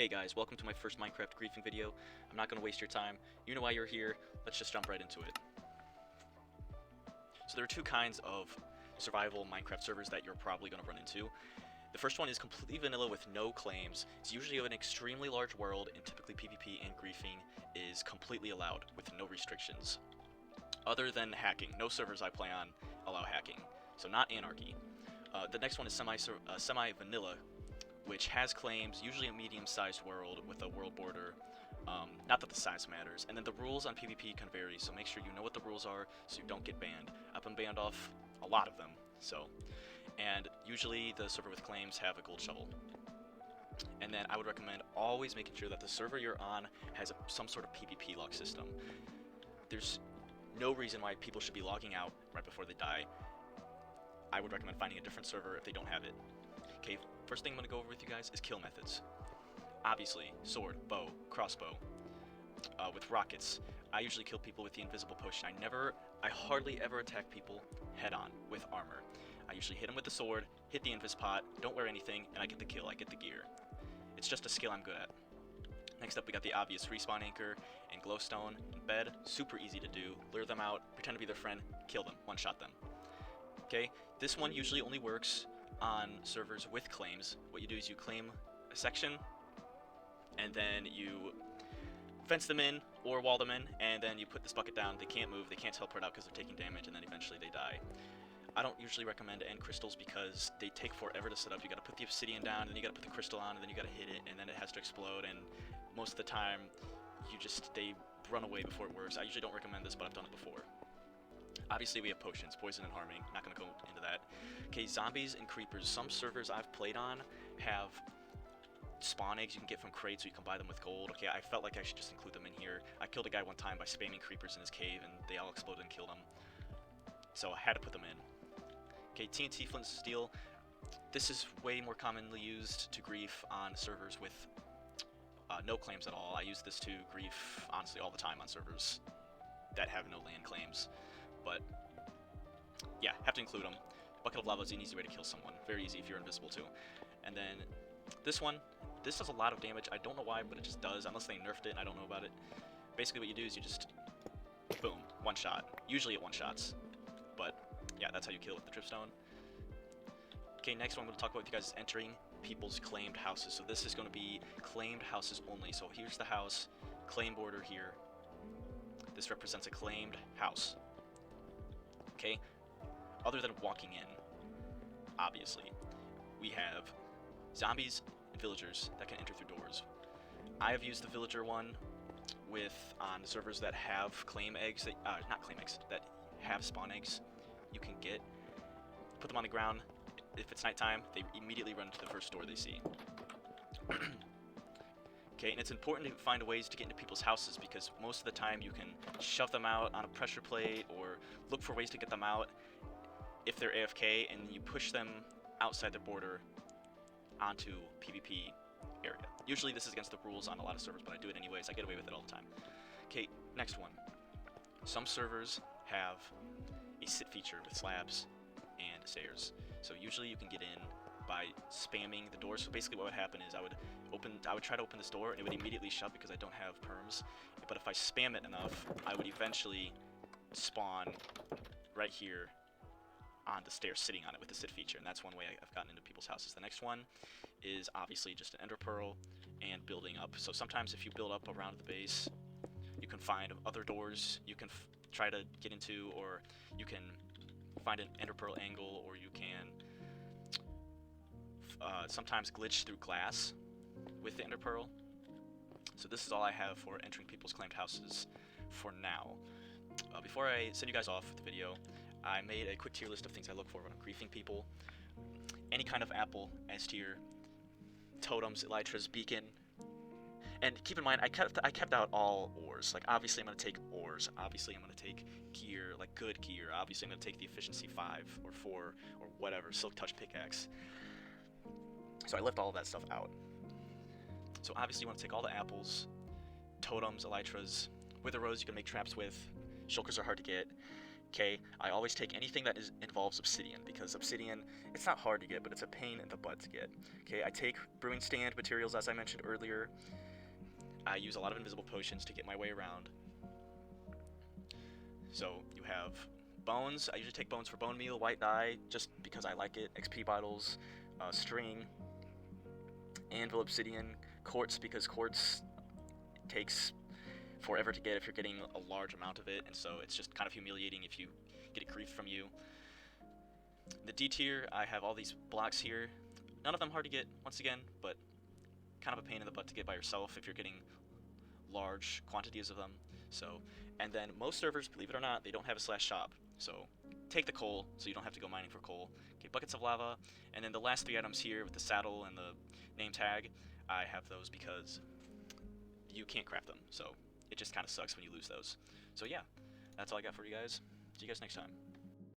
Hey guys, welcome to my first Minecraft griefing video. I'm not going to waste your time. You know why you're here. Let's just jump right into it. So there are two kinds of survival Minecraft servers that you're probably going to run into. The first one is completely vanilla with no claims. It's usually of an extremely large world, and typically PvP and griefing is completely allowed with no restrictions. Other than hacking, no servers I play on allow hacking, so not anarchy. The next one is semi-vanilla, which has claims, usually a medium-sized world with a world border. Not that the size matters. And then the rules on PvP can vary, so make sure you know what the rules are so you don't get banned. I've been banned off a lot of them, so. And usually the server with claims have a gold shovel. And then I would recommend always making sure that the server you're on has some sort of PvP log system. There's no reason why people should be logging out right before they die. I would recommend finding a different server if they don't have it. Okay, first thing I'm going to go over with you guys is kill methods. Obviously, sword, bow, crossbow. With rockets, I usually kill people with the invisible push. I hardly ever attack people head on with armor. I usually hit them with the sword, hit the invis pot, don't wear anything, and I get the kill, I get the gear. It's just a skill I'm good at. Next up, we got the obvious respawn anchor and glowstone and bed. Super easy to do. Lure them out, pretend to be their friend, kill them, one-shot them. Okay, this one usually only works on servers with claims. What you do is you claim a section, and then you fence them in or wall them in, and then you put this bucket down. They can't move, they can't teleport out because they're taking damage, and then eventually they die. I don't usually recommend end crystals because they take forever to set up. You gotta put the obsidian down, and then you gotta put the crystal on, and then you gotta hit it, and then it has to explode, and most of the time, they run away before it works. I usually don't recommend this, but I've done it before. Obviously, we have potions, poison and harming. Not going to go into that. Okay, zombies and creepers. Some servers I've played on have spawn eggs you can get from crates, so you can buy them with gold. Okay, I felt like I should just include them in here. I killed a guy one time by spamming creepers in his cave, and they all exploded and killed him. So I had to put them in. Okay, TNT, flint, and steel. This is way more commonly used to grief on servers with no claims at all. I use this to grief, honestly, all the time on servers that have no land claims. But yeah, have to include them. Bucket of lava is an easy way to kill someone. Very easy if you're invisible too. And then this one, this does a lot of damage. I don't know why, but it just does, unless they nerfed it and I don't know about it. Basically what you do is you just, boom, one shot. Usually it one-shots. But yeah, that's how you kill with the dripstone. Okay, next one I'm going to talk about with you guys is entering people's claimed houses. So this is going to be claimed houses only. So here's the house, claim border here. This represents a claimed house. Okay, other than walking in, obviously, we have zombies and villagers that can enter through doors. I have used the villager one on servers that have claim eggs, not claim eggs, that have spawn eggs you can get. Put them on the ground. If it's nighttime, they immediately run to the first door they see. Okay, and it's important to find ways to get into people's houses because most of the time you can shove them out on a pressure plate or look for ways to get them out if they're AFK, and you push them outside the border onto PvP area. Usually this is against the rules on a lot of servers, but I do it anyways. I get away with it all the time. Okay, next one. Some servers have a sit feature with slabs and stairs. So usually you can get in by spamming the door. So basically what would happen is I would try to open this door and it would immediately shut because I don't have perms. But if I spam it enough, I would eventually spawn right here on the stairs sitting on it with the sit feature, and that's one way I've gotten into people's houses. The next one is obviously just an ender pearl and building up. So sometimes if you build up around the base, you can find other doors you can try to get into, or you can find an ender pearl angle, or you can sometimes glitch through glass with the ender pearl. So this is all I have for entering people's claimed houses for now. Before I send you guys off with the video, I made a quick tier list of things I look for when I'm griefing people. Any kind of apple S tier, totems, elytras, beacon. And keep in mind, I kept out all ores. Like obviously I'm gonna take ores. Obviously I'm gonna take gear, like good gear. Obviously I'm gonna take the efficiency 5 or 4 or whatever, silk touch pickaxe. So I left all of that stuff out. So obviously you want to take all the apples, totems, elytras, wither rose you can make traps with, shulkers are hard to get, Okay, I always take anything that involves obsidian, because obsidian, it's not hard to get, but it's a pain in the butt to get. Okay, I take brewing stand materials, as I mentioned earlier. I use a lot of invisible potions to get my way around. So you have bones. I usually take bones for bone meal, white dye, just because I like it. XP bottles, string, anvil, obsidian, quartz, because quartz takes forever to get if you're getting a large amount of it, and so it's just kind of humiliating if you get it griefed from you. The D tier, I have all these blocks here. None of them hard to get, once again, but kind of a pain in the butt to get by yourself if you're getting large quantities of them. So, and then most servers, believe it or not, they don't have a /shop. So take the coal, so you don't have to go mining for coal. Get buckets of lava, and then the last 3 items here with the saddle and the name tag, I have those because you can't craft them. So it just kind of sucks when you lose those. So yeah, that's all I got for you guys. See you guys next time.